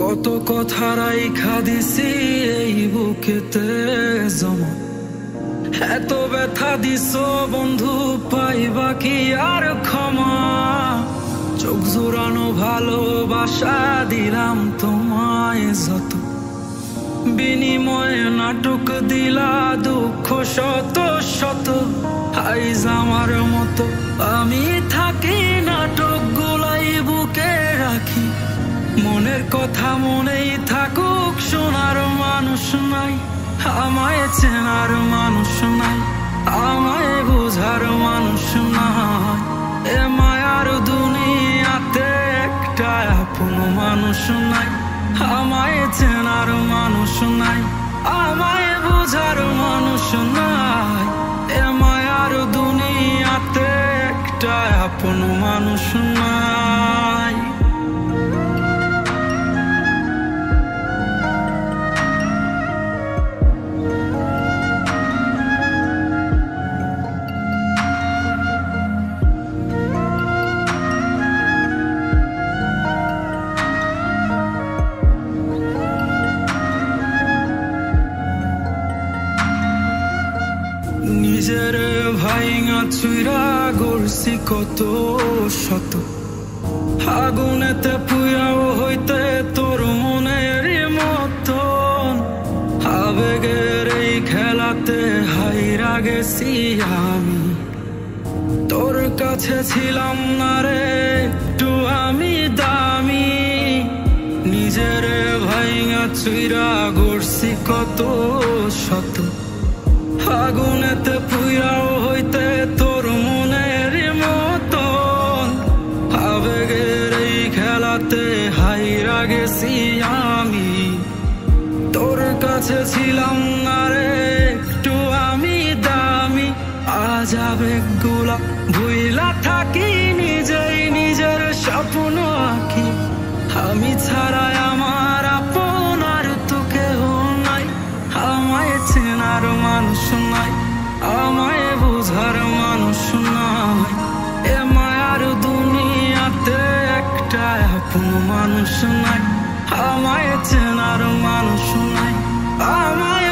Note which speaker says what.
Speaker 1: কত কথা রাইখা দিছি এই বুকেতে জমা, এত ব্যথা দিছ বন্ধু পাইবা কি আর ক্ষমা। চোখ জোড়ানো ভালোবাসা দিলাম তোমায় যত, বিনিময়ে নাটক দিলা দুঃখ শত শত। আইজ আমার মতো আমি থাকি নাটক গুলাই বুকে রাখি, মনের কথা মনেই থাকুক, শোনার মানুষ নাই, আমায় চেনার মানুষ নাই, আমায় বুঝার মানুষ নাই। এ মায়ার দুনিয়াতে একটা আপন মানুষ নাই, আমায় চেনার মানুষ নাই, আমায় বুঝার মানুষ নাই। এ মায়ার দুনিয়াতে একটা আপন মানুষ নাই। নিজের ভাইঙা চুইরা গড়ছি কত শত, আগুনেতে পুয়াও হইতে তোর মনের মতন। আবেগের এই খেলাতে হাইরা গেছি আমি, তোর কাছে ছিলাম না রে একটু আমি দামি। নিজের ভাইঙা চুইরা গড়ছি কত শত, আগুনেতে পুইরাও হইতে তোর মনের মতন। আবেগের এই খেলাতে হাইরা গেছি আমি, তোর কাছে ছিলাম না রে একটু আমি দামি। আজ আবেগগুলা ভুইলা থাকি, নিজেই নিজের স্বপ্ন আঁকি। আমি ছাড়াই আমার আপন আর তো কেহ নাই, আমায় চেনার মানুষ নাই, আমায় বুঝার মানুষ নাই। এ মায়ার দুনিয়াতে একটা আপন মানুষ নাই, আমায় চেনার মানুষ নাই, আমায়